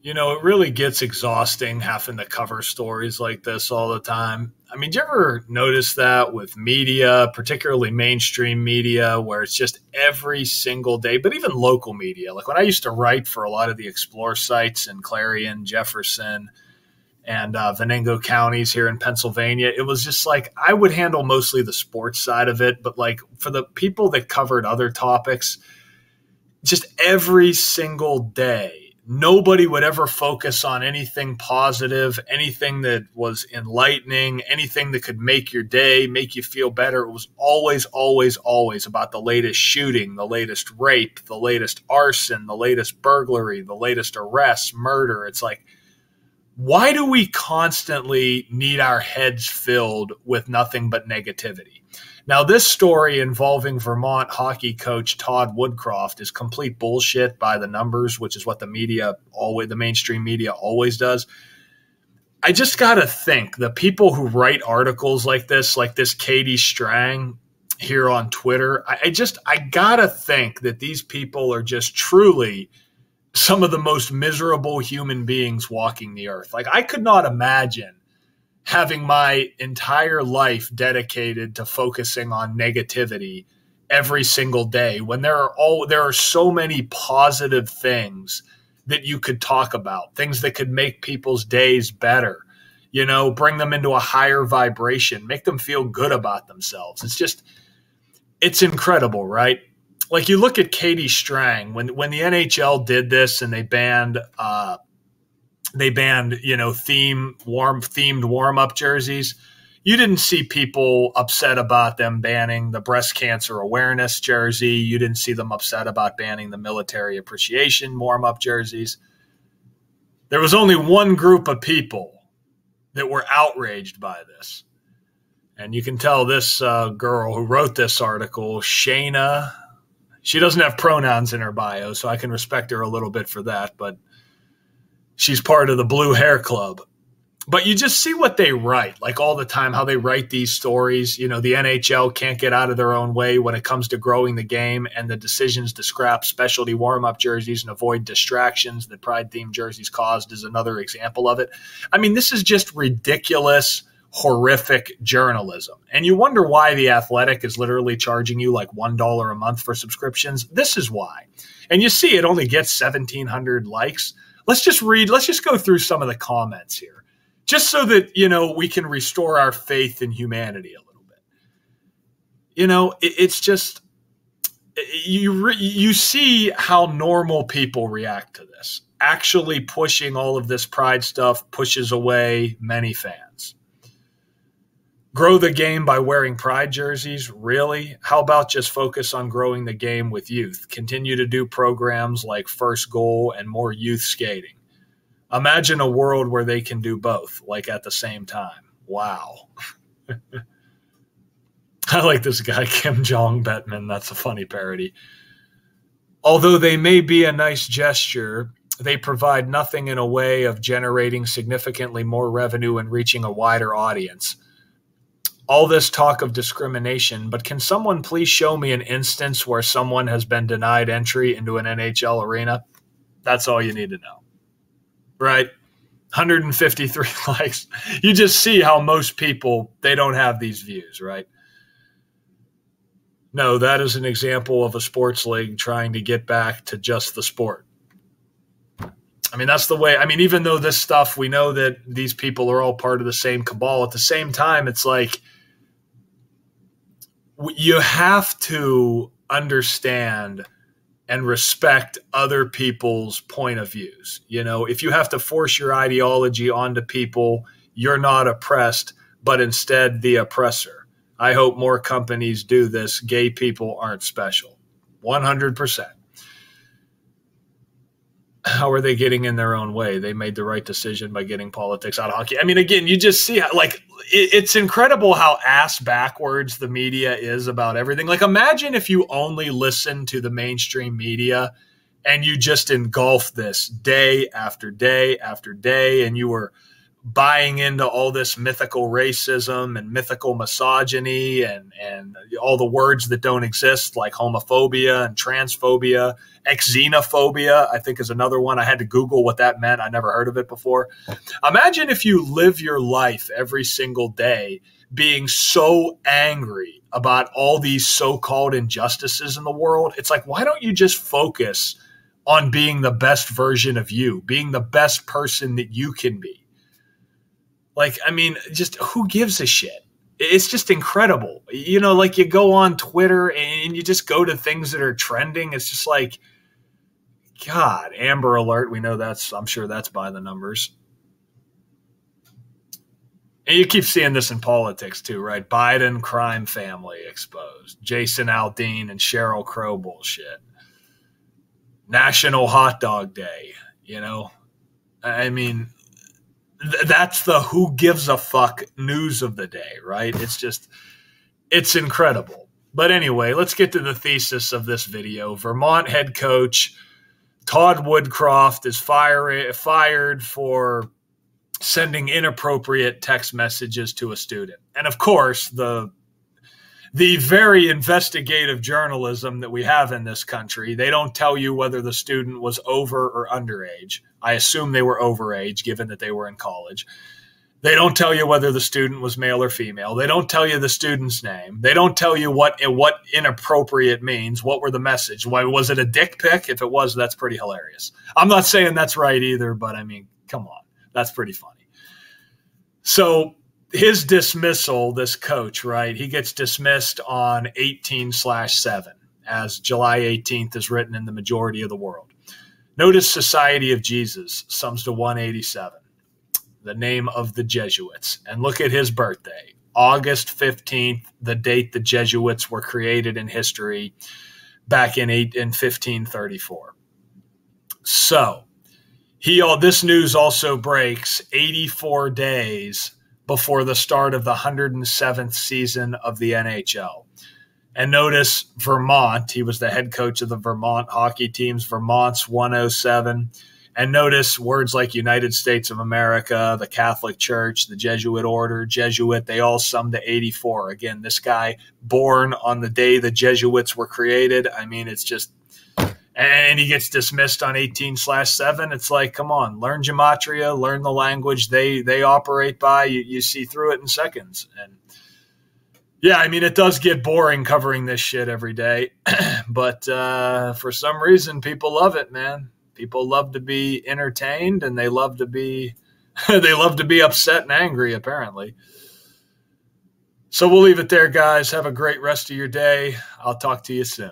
It really gets exhausting having to cover stories like this all the time. I mean, do you ever notice that with media, particularly mainstream media, where it's just every single day, but even local media? Like when I used to write for a lot of the Explore sites in Clarion, Jefferson, and Venango counties here in Pennsylvania, it was just like I would handle mostly the sports side of it. But like for the people that covered other topics, just every single day, nobody would ever focus on anything positive, anything that was enlightening, anything that could make your day, make you feel better. It was always, always, always about the latest shooting, the latest rape, the latest arson, the latest burglary, the latest arrest, murder. It's like, why do we constantly need our heads filled with nothing but negativity? Now, this story involving Vermont hockey coach Todd Woodcroft is complete bullshit by the numbers, which is what the mainstream media always does. I just got to think the people who write articles like this Katie Strang here on Twitter, I got to think that these people are just truly some of the most miserable human beings walking the earth. Like I could not imagine having my entire life dedicated to focusing on negativity every single day when there are so many positive things that you could talk about, things that could make people's days better, bring them into a higher vibration, make them feel good about themselves. It's incredible, right? Like you look at Katie Strang when the NHL did this and they banned themed warm-up jerseys. You didn't see people upset about them banning the breast cancer awareness jersey. You didn't see them upset about banning the military appreciation warm-up jerseys. There was only one group of people that were outraged by this. And you can tell this girl who wrote this article, Shayna, she doesn't have pronouns in her bio, so I can respect her a little bit for that, but she's part of the Blue Hair Club. But you just see what they write, like all the time, how they write these stories. The NHL can't get out of their own way when it comes to growing the game, and the decisions to scrap specialty warm-up jerseys and avoid distractions that Pride-themed jerseys caused is another example of it. I mean, this is just ridiculous, horrific journalism. And you wonder why The Athletic is literally charging you like $1 a month for subscriptions. This is why. And you see it only gets 1,700 likes. Let's just go through some of the comments here, just so that, we can restore our faith in humanity a little bit. It's just, you see how normal people react to this. Actually pushing all of this pride stuff pushes away many fans. Grow the game by wearing pride jerseys? Really? How about just focus on growing the game with youth? Continue to do programs like First Goal and more youth skating. Imagine a world where they can do both, like at the same time. Wow. I like this guy, Kim Jong Bettman. That's a funny parody. Although they may be a nice gesture, they provide nothing in a way of generating significantly more revenue and reaching a wider audience. All this talk of discrimination, but can someone please show me an instance where someone has been denied entry into an NHL arena? That's all you need to know, right? 153 likes. You just see how most people, they don't have these views, right? No, that is an example of a sports league trying to get back to just the sport. I mean, that's the way. I mean, even though this stuff, we know that these people are all part of the same cabal, at the same time, it's like you have to understand and respect other people's point of views. If you have to force your ideology onto people, you're not oppressed, but instead the oppressor. I hope more companies do this. Gay people aren't special. 100%. How are they getting in their own way? They made the right decision by getting politics out of hockey. I mean, again, you just see how, it's incredible how ass backwards the media is about everything. Like, imagine if you only listen to the mainstream media and you just engulf this day after day after day, and you were buying into all this mythical racism and mythical misogyny and all the words that don't exist, like homophobia and transphobia. Xenophobia, I think, is another one. I had to Google what that meant. I never heard of it before. Imagine if you live your life every single day being so angry about all these so-called injustices in the world. It's like, why don't you just focus on being the best version of you, being the best person that you can be? Like, I mean, just who gives a shit? It's just incredible. You know, like you go on Twitter and you just go to things that are trending. It's just like, God, Amber Alert. We know I'm sure that's by the numbers. And you keep seeing this in politics too, right? Biden crime family exposed. Jason Aldean and Sheryl Crow bullshit. National Hot Dog Day, you know? I mean, that's the who gives a fuck news of the day, right? It's incredible. But anyway, let's get to the thesis of this video. Vermont head coach Todd Woodcroft is fired for sending inappropriate text messages to a student. And of course, the very investigative journalism that we have in this country, they don't tell you whether the student was over or underage. I assume they were overage, given that they were in college. They don't tell you whether the student was male or female. They don't tell you the student's name. They don't tell you what inappropriate means. What were the message? Why was it a dick pic? If it was, that's pretty hilarious. I'm not saying that's right either, but I mean, come on. That's pretty funny. So his dismissal, this coach, right, he gets dismissed on 18/7, as July 18th is written in the majority of the world. Notice Society of Jesus, sums to 187, the name of the Jesuits. And look at his birthday, August 15th, the date the Jesuits were created in history back in 1534. So this news also breaks 84 days before the start of the 107th season of the NHL. And notice Vermont, he was the head coach of the Vermont hockey teams, Vermont's 107. And notice words like United States of America, the Catholic Church, the Jesuit Order, Jesuit, they all sum to 84. Again, this guy born on the day the Jesuits were created. I mean, it's just, and he gets dismissed on 18/7. It's like, come on, learn gematria, learn the language they operate by. You see through it in seconds. And yeah, I mean, it does get boring covering this shit every day, but for some reason, people love it, man. People love to be entertained, and they love to be upset and angry, apparently. So we'll leave it there, guys. Have a great rest of your day. I'll talk to you soon.